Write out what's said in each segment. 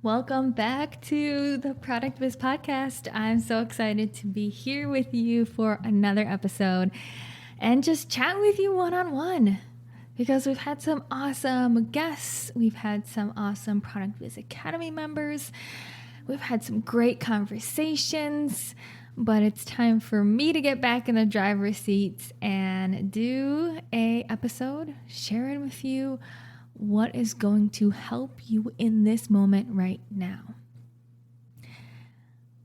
Welcome back to the Product Biz Podcast. I'm so excited to be here with you for another episode and just chat with you one-on-one because we've had some awesome guests. We've had some awesome Product Biz Academy members. We've had some great conversations, but it's time for me to get back in the driver's seat and do an episode sharing with you what is going to help you in this moment right now.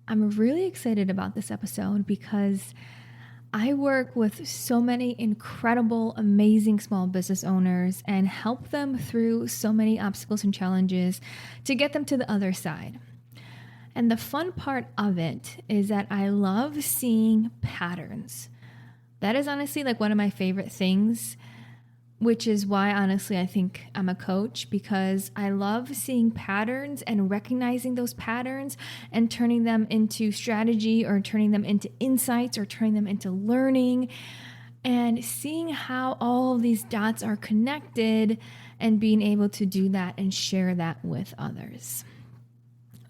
I'm really excited about this episode because I work with so many incredible, amazing small business owners and help them through so many obstacles and challenges to get them to the other side. And the fun part of it is that I love seeing patterns. That is honestly like one of my favorite things, which is why, honestly, I think I'm a coach, because I love seeing patterns and recognizing those patterns and turning them into strategy or turning them into insights or turning them into learning and seeing how all of these dots are connected and being able to do that and share that with others.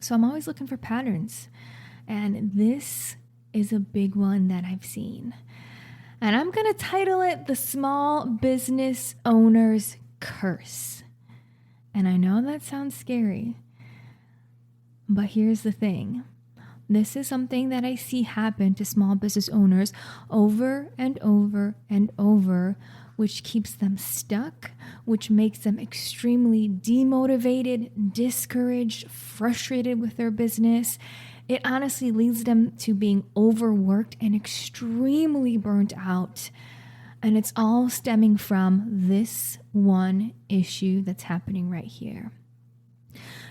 So I'm always looking for patterns, and this is a big one that I've seen. And I'm going to title it The Small Business Owner's Curse. And I know that sounds scary, but here's the thing. This is something that I see happen to small business owners over and over and over, which keeps them stuck, which makes them extremely demotivated, discouraged, frustrated with their business. It honestly leads them to being overworked and extremely burnt out. And it's all stemming from this one issue that's happening right here.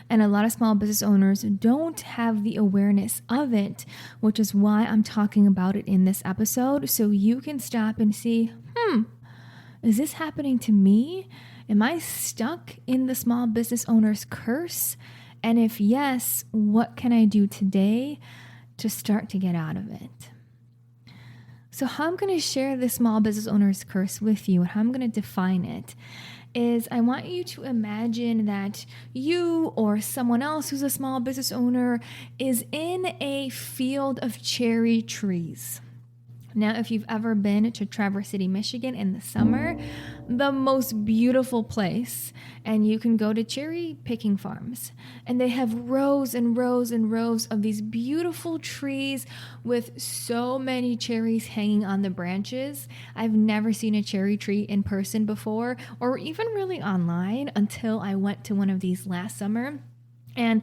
And a lot of small business owners don't have the awareness of it, which is why I'm talking about it in this episode. So you can stop and see, is this happening to me? Am I stuck in the small business owner's curse? And if yes, what can I do today to start to get out of it? So how I'm going to share the small business owner's curse with you and how I'm going to define it is I want you to imagine that you or someone else who's a small business owner is in a field of cherry trees. Now, if you've ever been to Traverse City, Michigan in the summer, the most beautiful place, and you can go to cherry picking farms, and they have rows and rows and rows of these beautiful trees with so many cherries hanging on the branches. I've never seen a cherry tree in person before, or even really online until I went to one of these last summer. And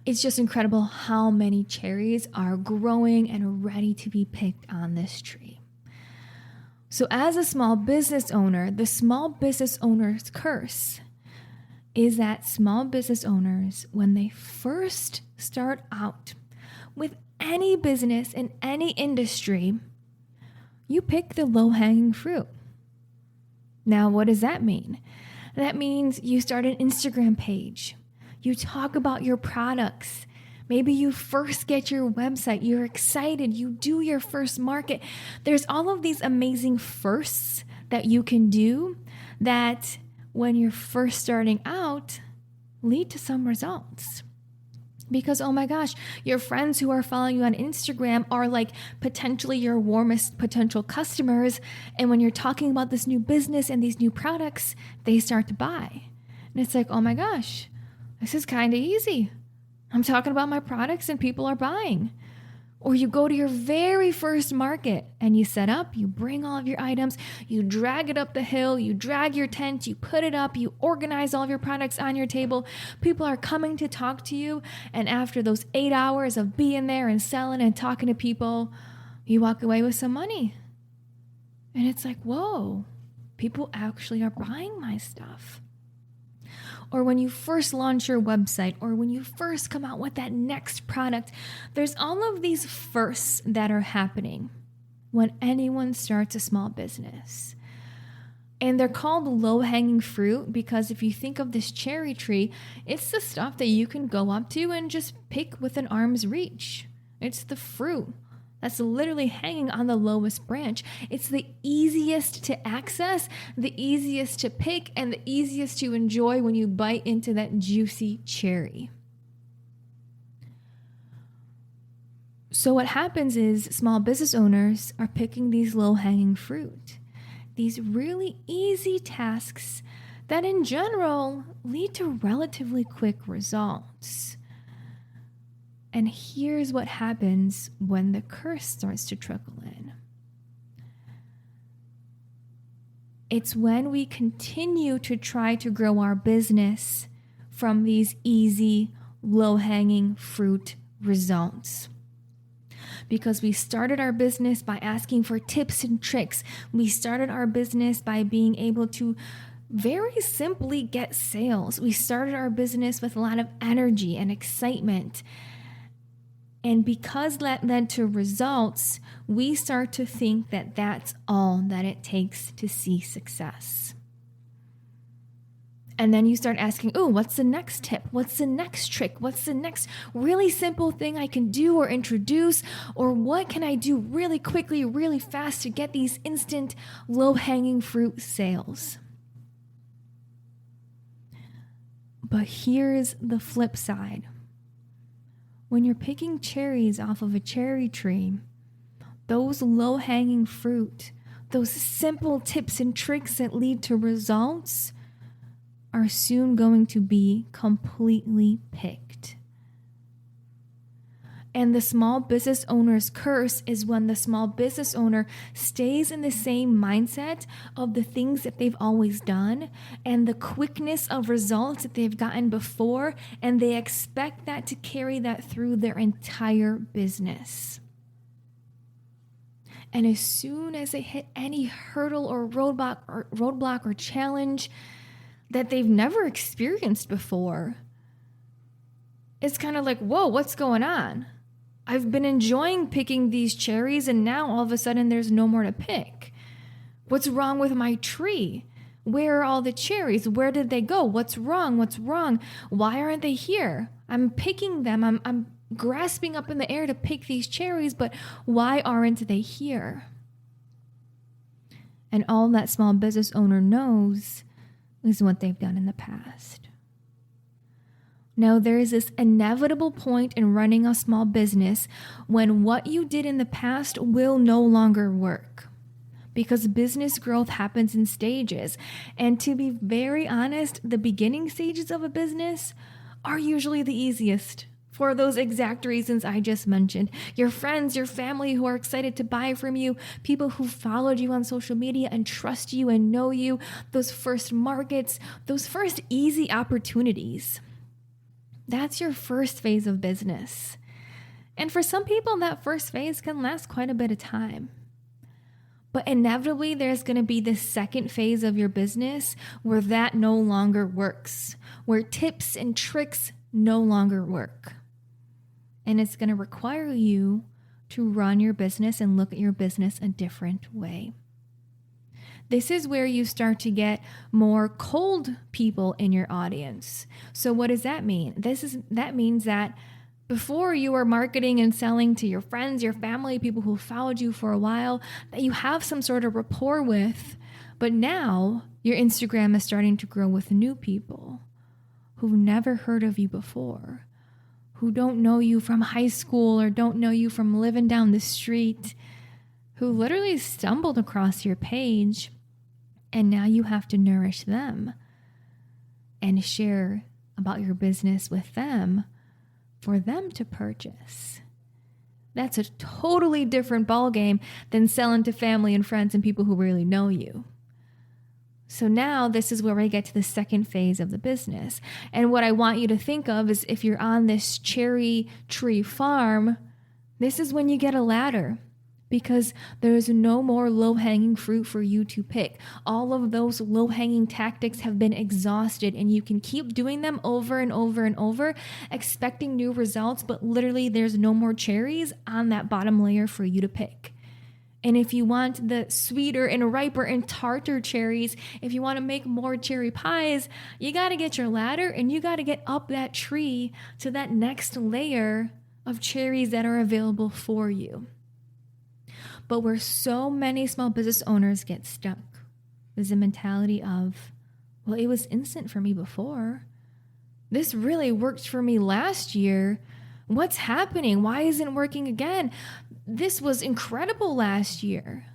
it's just incredible how many cherries are growing and ready to be picked on this tree. So as a small business owner, the small business owner's curse is that small business owners, when they first start out with any business in any industry, you pick the low-hanging fruit. Now, what does that mean? That means you start an Instagram page. You talk about your products. Maybe you first get your website. You're excited. You do your first market. There's all of these amazing firsts that you can do that when you're first starting out lead to some results. Because, oh my gosh, your friends who are following you on Instagram are like potentially your warmest potential customers. And when you're talking about this new business and these new products, they start to buy. And it's like, oh my gosh, this is kind of easy. I'm talking about my products and people are buying. Or you go to your very first market and you set up, you bring all of your items, you drag it up the hill, you drag your tent, you put it up, you organize all of your products on your table. People are coming to talk to you. And after those 8 hours of being there and selling and talking to people, you walk away with some money. And it's like, whoa, people actually are buying my stuff. Or when you first launch your website, or when you first come out with that next product, there's all of these firsts that are happening when anyone starts a small business. And they're called low-hanging fruit because if you think of this cherry tree, it's the stuff that you can go up to and just pick with an arm's reach. It's the fruit that's literally hanging on the lowest branch. It's the easiest to access, the easiest to pick, and the easiest to enjoy when you bite into that juicy cherry. So what happens is small business owners are picking these low-hanging fruit, these really easy tasks that in general lead to relatively quick results. And here's what happens when the curse starts to trickle in. It's when we continue to try to grow our business from these easy, low-hanging fruit results. Because we started our business by asking for tips and tricks. We started our business by being able to very simply get sales. We started our business with a lot of energy and excitement. And because that led to results, we start to think that that's all that it takes to see success. And then you start asking, oh, what's the next tip? What's the next trick? What's the next really simple thing I can do or introduce? Or what can I do really quickly, really fast to get these instant low-hanging fruit sales? But here's the flip side. When you're picking cherries off of a cherry tree, those low-hanging fruit, those simple tips and tricks that lead to results are soon going to be completely picked. And the small business owner's curse is when the small business owner stays in the same mindset of the things that they've always done and the quickness of results that they've gotten before, and they expect that to carry that through their entire business. And as soon as they hit any hurdle or roadblock or challenge that they've never experienced before, it's kind of like, whoa, what's going on? I've been enjoying picking these cherries and now all of a sudden there's no more to pick. What's wrong with my tree? Where are all the cherries? Where did they go? What's wrong? What's wrong? Why aren't they here? I'm picking them. I'm grasping up in the air to pick these cherries, but why aren't they here? And all that small business owner knows is what they've done in the past. Now, there is this inevitable point in running a small business when what you did in the past will no longer work, because business growth happens in stages. And to be very honest, the beginning stages of a business are usually the easiest for those exact reasons I just mentioned. Your friends, your family who are excited to buy from you, people who followed you on social media and trust you and know you, those first markets, those first easy opportunities. That's your first phase of business. And for some people, that first phase can last quite a bit of time. But inevitably, there's going to be this second phase of your business where that no longer works, where tips and tricks no longer work. And it's going to require you to run your business and look at your business a different way. This is where you start to get more cold people in your audience. So what does that mean? That means that before you were marketing and selling to your friends, your family, people who followed you for a while, that you have some sort of rapport with, but now your Instagram is starting to grow with new people who've never heard of you before, who don't know you from high school or don't know you from living down the street, who literally stumbled across your page. And now you have to nourish them and share about your business with them for them to purchase. That's a totally different ballgame than selling to family and friends and people who really know you. So now this is where we get to the second phase of the business. And what I want you to think of is if you're on this cherry tree farm, this is when you get a ladder, because there's no more low-hanging fruit for you to pick. All of those low-hanging tactics have been exhausted, and you can keep doing them over and over and over, expecting new results, but literally there's no more cherries on that bottom layer for you to pick. And if you want the sweeter and riper and tartar cherries, if you want to make more cherry pies, you got to get your ladder and you got to get up that tree to that next layer of cherries that are available for you. But where so many small business owners get stuck is the mentality of, well, it was instant for me before. This really worked for me last year What's happening? Why isn't it working again? This was incredible last year.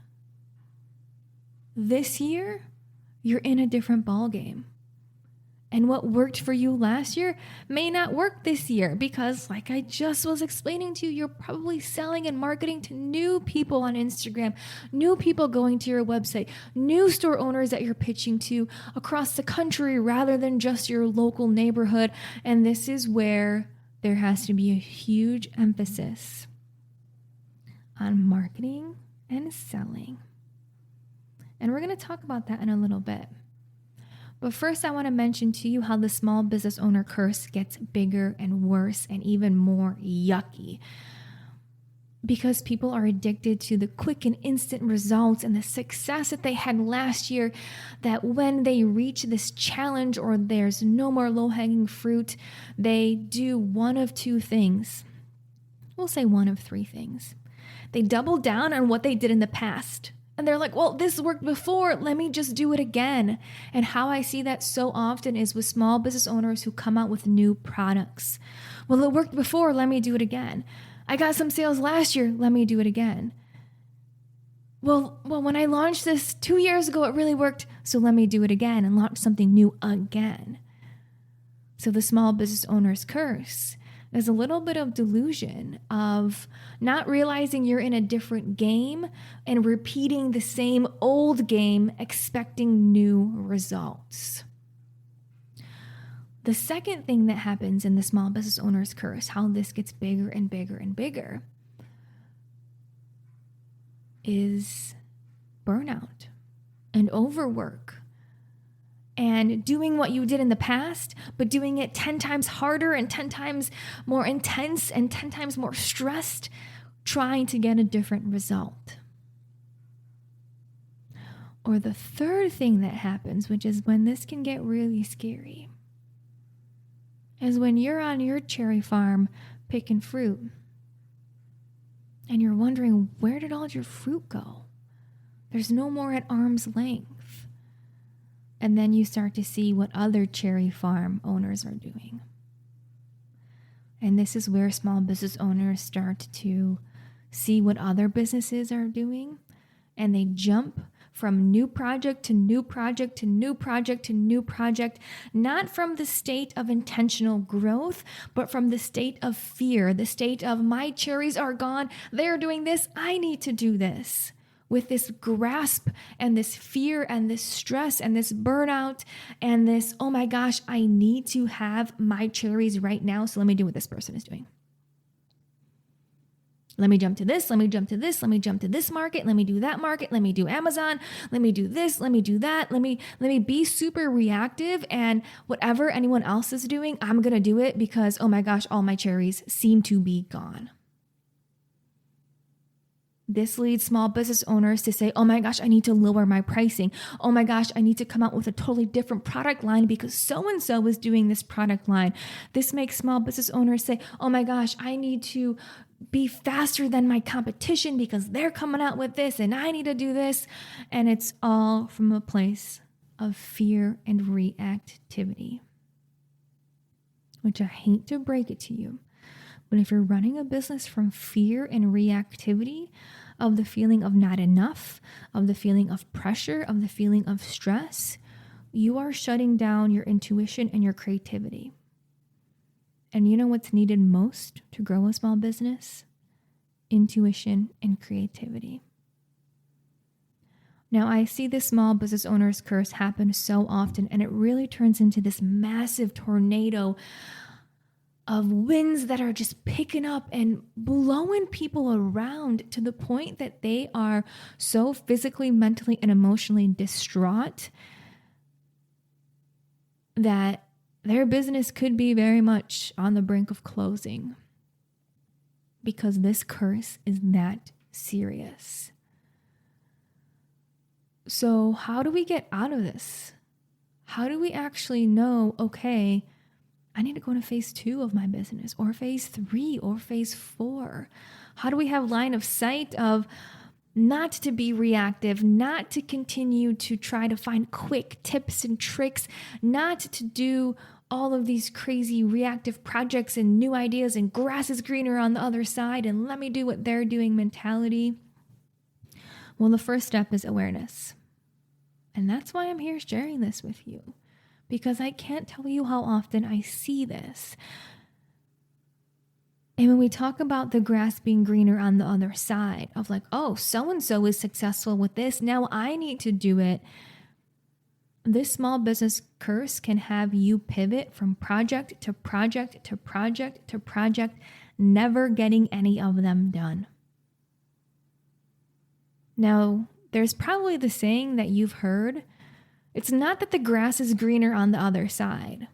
This year, you're in a different ballgame. And what worked for you last year may not work this year because, like I just was explaining to you, you're probably selling and marketing to new people on Instagram, new people going to your website, new store owners that you're pitching to across the country rather than just your local neighborhood. And this is where there has to be a huge emphasis on marketing and selling. And we're going to talk about that in a little bit. But first, I want to mention to you how the small business owner curse gets bigger and worse and even more yucky. Because people are addicted to the quick and instant results and the success that they had last year, that when they reach this challenge or there's no more low-hanging fruit, they do one of two things. We'll say one of three things. They double down on what they did in the past. And they're like, well, this worked before, let me just do it again. And how I see that so often is with small business owners who come out with new products. Well, it worked before, let me do it again. I got some sales last year, let me do it again. Well, when I launched this 2 years ago, it really worked, so let me do it again and launch something new again. So the small business owner's curse is a little bit of delusion of not realizing you're in a different game and repeating the same old game, expecting new results. The second thing that happens in the small business owner's curse, how this gets bigger and bigger and bigger, is burnout and overwork. And doing what you did in the past, but doing it 10 times harder and 10 times more intense and 10 times more stressed, trying to get a different result. Or the third thing that happens, which is when this can get really scary, is when you're on your cherry farm picking fruit and you're wondering, where did all your fruit go? There's no more at arm's length. And then you start to see what other cherry farm owners are doing. And this is where small business owners start to see what other businesses are doing. And they jump from new project to new project to new project to new project, not from the state of intentional growth, but from the state of fear, the state of my cherries are gone, they're doing this, I need to do this. With this grasp and this fear and this stress and this burnout and this, oh my gosh, I need to have my cherries right now, so let me do what this person is doing. Let me jump to this, let me jump to this, let me jump to this market, let me do that market, let me do Amazon, let me do this, let me do that, let me be super reactive, and whatever anyone else is doing, I'm going to do it because, oh my gosh, all my cherries seem to be gone. This leads small business owners to say, oh my gosh, I need to lower my pricing. Oh my gosh, I need to come out with a totally different product line because so-and-so is doing this product line. This makes small business owners say, oh my gosh, I need to be faster than my competition because they're coming out with this and I need to do this. And it's all from a place of fear and reactivity, which I hate to break it to you. But if you're running a business from fear and reactivity, of the feeling of not enough, of the feeling of pressure, of the feeling of stress, you are shutting down your intuition and your creativity. And you know what's needed most to grow a small business? Intuition and creativity. Now, I see this small business owner's curse happen so often, and it really turns into this massive tornado of winds that are just picking up and blowing people around to the point that they are so physically, mentally, and emotionally distraught that their business could be very much on the brink of closing because this curse is that serious. So how do we get out of this? How do we actually know, okay, I need to go into phase 2 of my business or phase 3 or phase 4. How do we have line of sight of not to be reactive, not to continue to try to find quick tips and tricks, not to do all of these crazy reactive projects and new ideas and grass is greener on the other side and let me do what they're doing mentality. Well, the first step is awareness. And that's why I'm here sharing this with you, because I can't tell you how often I see this. And when we talk about the grass being greener on the other side of like, oh, so-and-so is successful with this, now I need to do it. This small business curse can have you pivot from project to project to project to project, never getting any of them done. Now, there's probably the saying that you've heard. It's not that the grass is greener on the other side.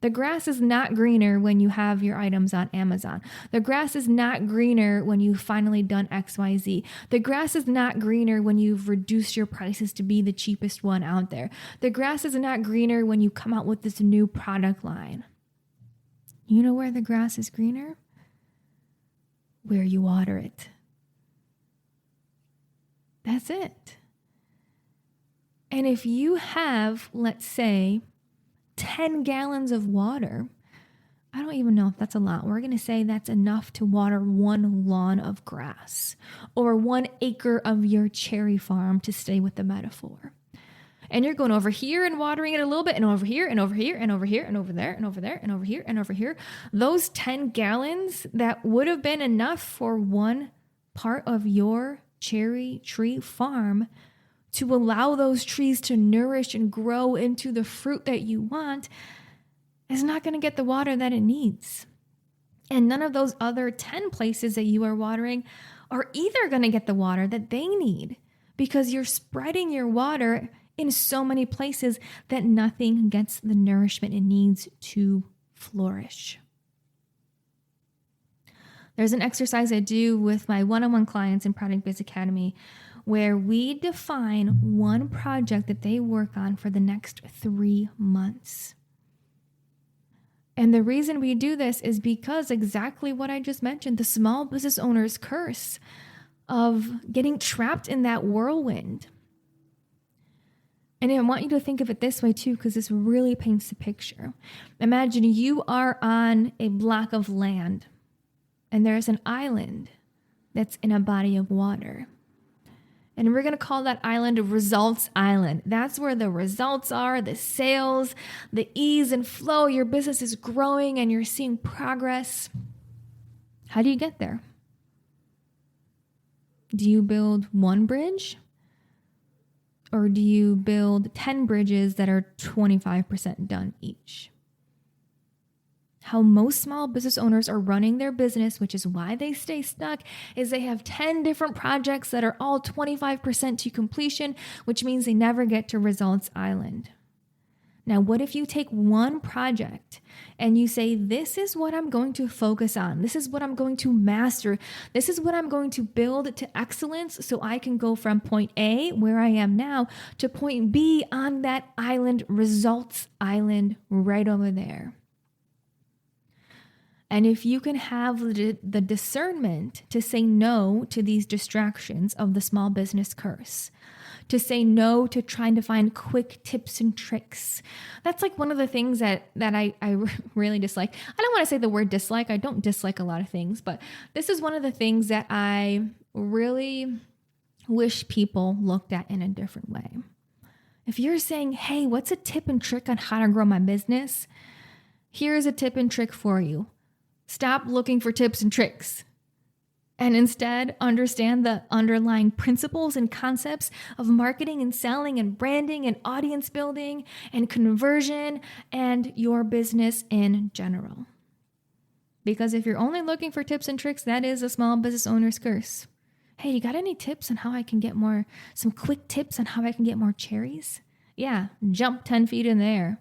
The grass is not greener when you have your items on Amazon. The grass is not greener when you've finally done XYZ. The grass is not greener when you've reduced your prices to be the cheapest one out there. The grass is not greener when you come out with this new product line. You know where the grass is greener? Where you water it. That's it. And if you have, let's say, 10 gallons of water, I don't even know if that's a lot. We're going to say that's enough to water 1 lawn of grass or 1 acre of your cherry farm, to stay with the metaphor. And you're going over here and watering it a little bit, and over here and over here and over here and over there and over there and over here and over here. Those 10 gallons that would have been enough for 1 part of your cherry tree farm to allow those trees to nourish and grow into the fruit that you want is not going to get the water that it needs. And none of those other 10 places that you are watering are either going to get the water that they need, because you're spreading your water in so many places that nothing gets the nourishment it needs to flourish. There's an exercise I do with my one-on-one clients in Product Biz Academy where we define 1 project that they work on for the next 3 months. And the reason we do this is because exactly what I just mentioned, the small business owner's curse of getting trapped in that whirlwind. And I want you to think of it this way too, because this really paints the picture. Imagine you are on a block of land and there's an island that's in a body of water. And we're going to call that island Results Island. That's where the results are, the sales, the ease and flow. Your business is growing and you're seeing progress. How do you get there? Do you build 1 bridge? Or do you build 10 bridges that are 25% done each? How most small business owners are running their business, which is why they stay stuck, is they have 10 different projects that are all 25% to completion, which means they never get to Results Island. Now, what if you take 1 project and you say, this is what I'm going to focus on. This is what I'm going to master. This is what I'm going to build to excellence so I can go from point A, where I am now, to point B on that island, Results Island, right over there. And if you can have the discernment to say no to these distractions of the small business curse, to say no to trying to find quick tips and tricks. That's like one of the things that I really dislike. I don't want to say the word dislike. I don't dislike a lot of things, but this is one of the things that I really wish people looked at in a different way. If you're saying, hey, what's a tip and trick on how to grow my business? Here's a tip and trick for you. Stop looking for tips and tricks and instead understand the underlying principles and concepts of marketing and selling and branding and audience building and conversion and your business in general. Because if you're only looking for tips and tricks, that is a small business owner's curse. Hey, you got any tips on how I can get some quick tips on how I can get more cherries? Yeah, jump 10 feet in the air.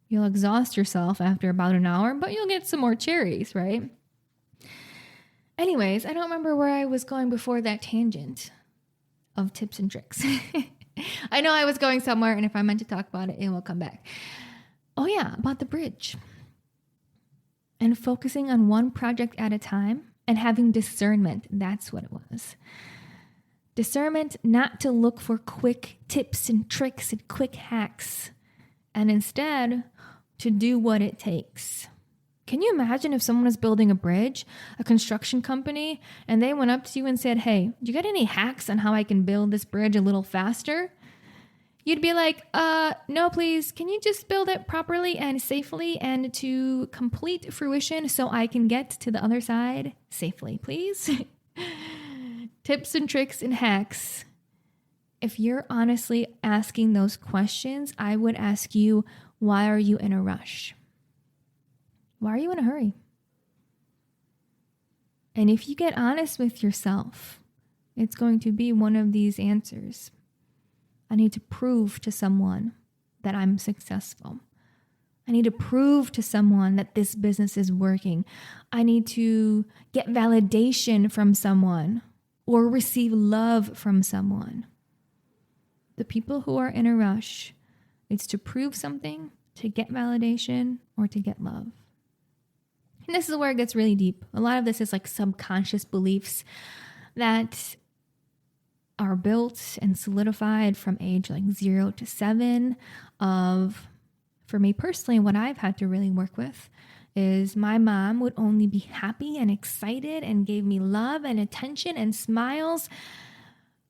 You'll exhaust yourself after about an hour, but you'll get some more cherries, right? Anyways, I don't remember where I was going before that tangent of tips and tricks. I know I was going somewhere, and if I meant to talk about it, it will come back. Oh yeah, about the bridge. And focusing on 1 project at a time and having discernment. That's what it was. Discernment not to look for quick tips and tricks and quick hacks, and instead to do what it takes. Can you imagine if someone was building a bridge, a construction company, and they went up to you and said, hey, do you got any hacks on how I can build this bridge a little faster? You'd be like, no, please. Can you just build it properly and safely and to complete fruition so I can get to the other side safely, please? Tips and tricks and hacks. If you're honestly asking those questions, I would ask you, why are you in a rush? Why are you in a hurry? And if you get honest with yourself, it's going to be one of these answers. I need to prove to someone that I'm successful. I need to prove to someone that this business is working. I need to get validation from someone or receive love from someone. The people who are in a rush, it's to prove something, to get validation, or to get love. And this is where it gets really deep. A lot of this is like subconscious beliefs that are built and solidified from age like 0 to 7 of, for me personally, what I've had to really work with is my mom would only be happy and excited and gave me love and attention and smiles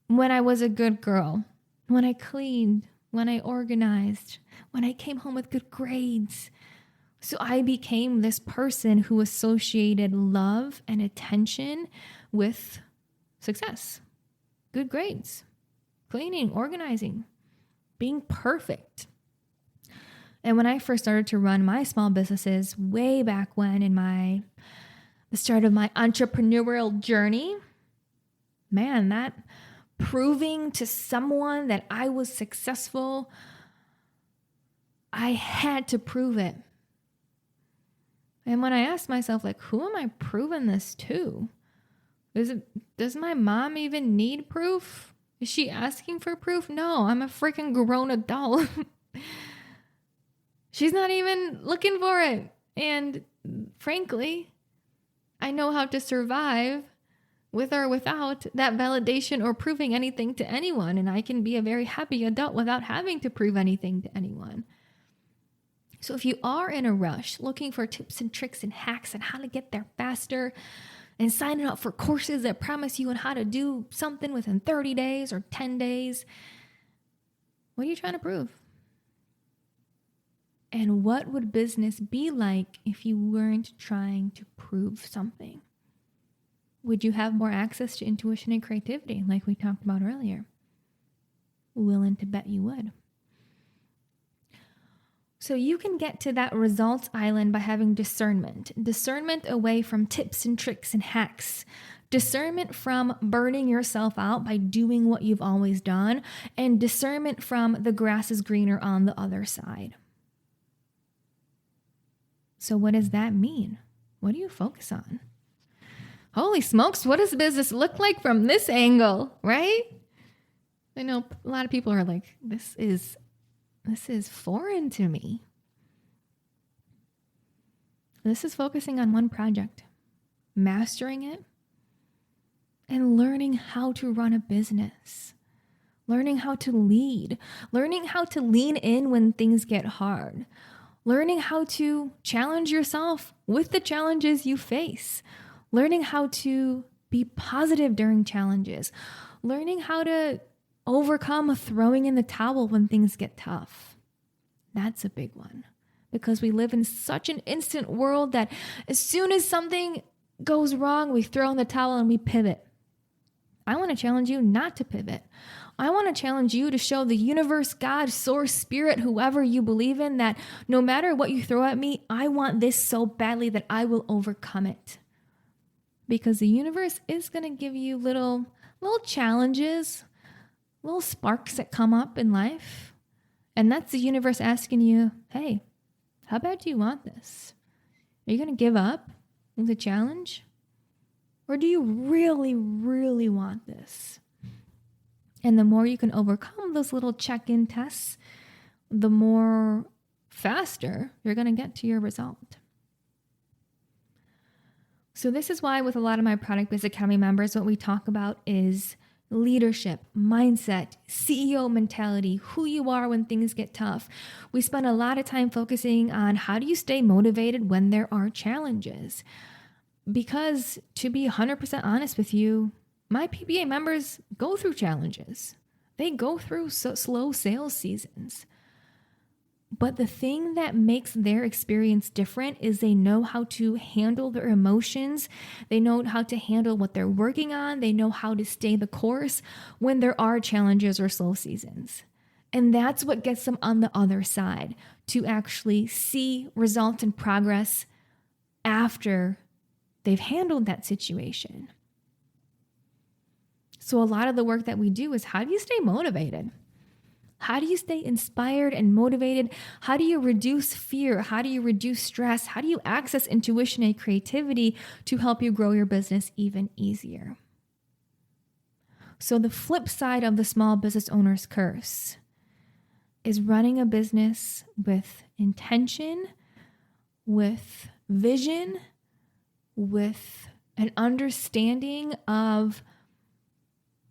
when I was a good girl, when I cleaned, when I organized, when I came home with good grades. So I became this person who associated love and attention with success, good grades, cleaning, organizing, being perfect. And when I first started to run my small businesses way back when in the start of my entrepreneurial journey, man, that proving to someone that I was successful, I had to prove it. And when I asked myself, like, who am I proving this to? Does my mom even need proof? Is she asking for proof? No, I'm a freaking grown adult. She's not even looking for it. And frankly, I know how to survive with or without that validation or proving anything to anyone. And I can be a very happy adult without having to prove anything to anyone. So if you are in a rush, looking for tips and tricks and hacks on how to get there faster and signing up for courses that promise you on how to do something within 30 days or 10 days, what are you trying to prove? And what would business be like if you weren't trying to prove something? Would you have more access to intuition and creativity like we talked about earlier? Willing to bet you would. So you can get to that results island by having discernment. Discernment away from tips and tricks and hacks. Discernment from burning yourself out by doing what you've always done. And discernment from the grass is greener on the other side. So what does that mean? What do you focus on? Holy smokes, what does business look like from this angle, right? I know a lot of people are like, this is foreign to me. This is focusing on one project, mastering it, and learning how to run a business, learning how to lead, learning how to lean in when things get hard, learning how to challenge yourself with the challenges you face, learning how to be positive during challenges, learning how to overcome throwing in the towel when things get tough. That's a big one because we live in such an instant world that as soon as something goes wrong, we throw in the towel and we pivot. I want to challenge you not to pivot. I want to challenge you to show the universe, God, source, spirit, whoever you believe in, that no matter what you throw at me, I want this so badly that I will overcome it. Because the universe is going to give you little challenges, little sparks that come up in life. And that's the universe asking you, hey, how bad do you want this? Are you going to give up with the challenge? Or do you really, really want this? And the more you can overcome those little check-in tests, the more faster you're going to get to your result. So this is why with a lot of my Product Biz Academy members, what we talk about is leadership, mindset, CEO mentality, who you are when things get tough. We spend a lot of time focusing on how do you stay motivated when there are challenges. Because to be 100% honest with you, my PBA members go through challenges. They go through slow sales seasons. But the thing that makes their experience different is they know how to handle their emotions. They know how to handle what they're working on. They know how to stay the course when there are challenges or slow seasons. And that's what gets them on the other side, to actually see results and progress after they've handled that situation. So a lot of the work that we do is, how do you stay motivated? How do you stay inspired and motivated? How do you reduce fear? How do you reduce stress? How do you access intuition and creativity to help you grow your business even easier? So the flip side of the small business owner's curse is running a business with intention, with vision, with an understanding of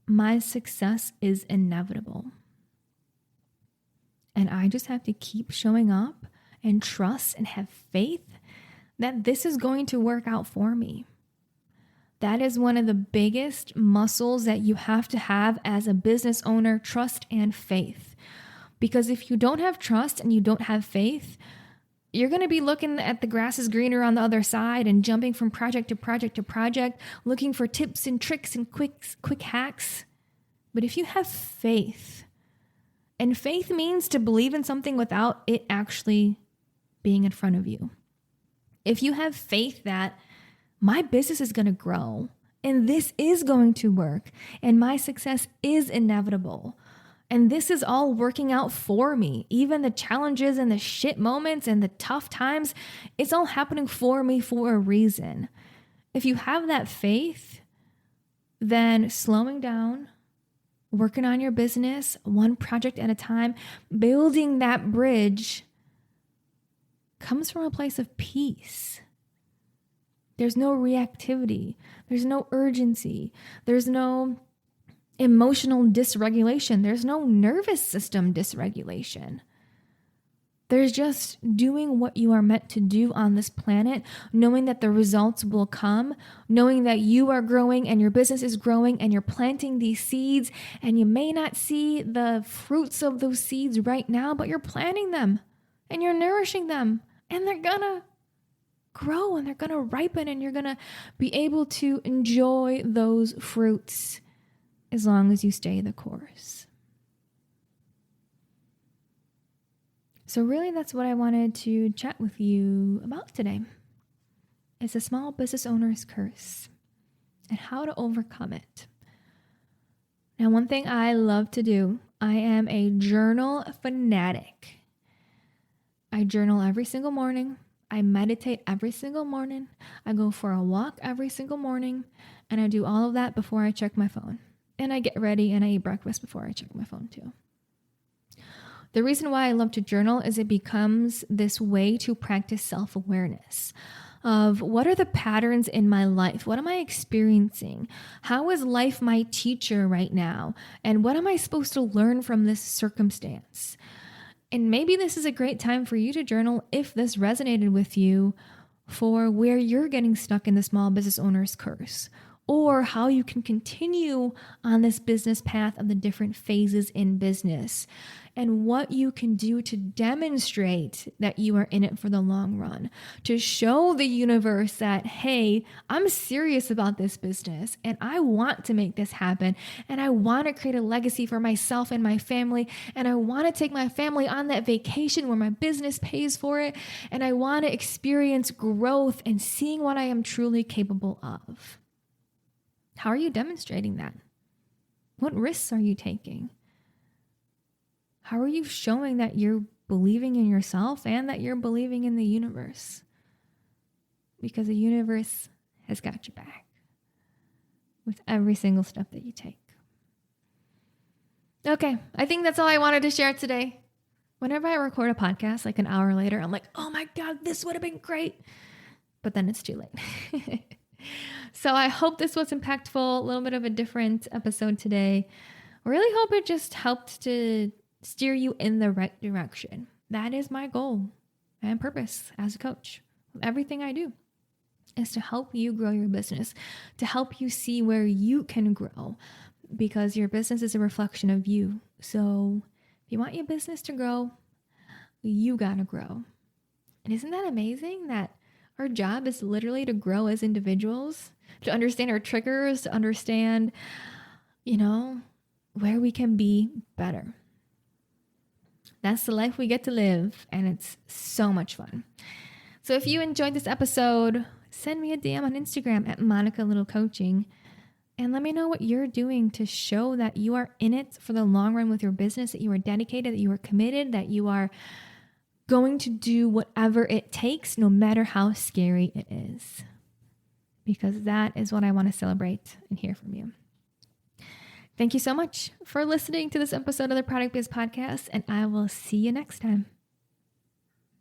my success is inevitable. And I just have to keep showing up and trust and have faith that this is going to work out for me. That is one of the biggest muscles that you have to have as a business owner, trust and faith. Because if you don't have trust and you don't have faith, you're going to be looking at the grass is greener on the other side and jumping from project to project to project, looking for tips and tricks and quick hacks. But if you have faith, and faith means to believe in something without it actually being in front of you. If you have faith that my business is going to grow and this is going to work and my success is inevitable and this is all working out for me, even the challenges and the shit moments and the tough times, it's all happening for me for a reason. If you have that faith, then slowing down, working on your business, one project at a time, building that bridge comes from a place of peace. There's no reactivity. There's no urgency. There's no emotional dysregulation. There's no nervous system dysregulation. There's just doing what you are meant to do on this planet, knowing that the results will come, knowing that you are growing and your business is growing and you're planting these seeds and you may not see the fruits of those seeds right now, but you're planting them and you're nourishing them and they're gonna grow and they're gonna ripen and you're gonna be able to enjoy those fruits as long as you stay the course. So really, that's what I wanted to chat with you about today. It's a small business owner's curse and how to overcome it. Now, one thing I love to do, I am a journal fanatic. I journal every single morning. I meditate every single morning. I go for a walk every single morning. And I do all of that before I check my phone. And I get ready and I eat breakfast before I check my phone too. The reason why I love to journal is it becomes this way to practice self-awareness of what are the patterns in my life? What am I experiencing? How is life my teacher right now? And what am I supposed to learn from this circumstance? And maybe this is a great time for you to journal if this resonated with you for where you're getting stuck in the small business owner's curse, or how you can continue on this business path of the different phases in business, and what you can do to demonstrate that you are in it for the long run, to show the universe that, hey, I'm serious about this business and I want to make this happen and I want to create a legacy for myself and my family, and I want to take my family on that vacation where my business pays for it, and I want to experience growth and seeing what I am truly capable of. How are you demonstrating that? What risks are you taking? How are you showing that you're believing in yourself and that you're believing in the universe? Because the universe has got your back with every single step that you take. Okay, I think that's all I wanted to share today. Whenever I record a podcast, like an hour later, I'm like, oh my God, this would have been great. But then it's too late. So I hope this was impactful, a little bit of a different episode today. I really hope it just helped to steer you in the right direction. That is my goal and purpose as a coach. Everything I do is to help you grow your business, to help you see where you can grow, because your business is a reflection of you. So if you want your business to grow, you gotta grow. And isn't that amazing that our job is literally to grow as individuals, to understand our triggers, to understand, where we can be better. That's the life we get to live, and it's so much fun. So if you enjoyed this episode, send me a DM on Instagram at Monica Little Coaching and let me know what you're doing to show that you are in it for the long run with your business, that you are dedicated, that you are committed, that you are going to do whatever it takes, no matter how scary it is. Because that is what I want to celebrate and hear from you. Thank you so much for listening to this episode of the Product Biz Podcast, and I will see you next time.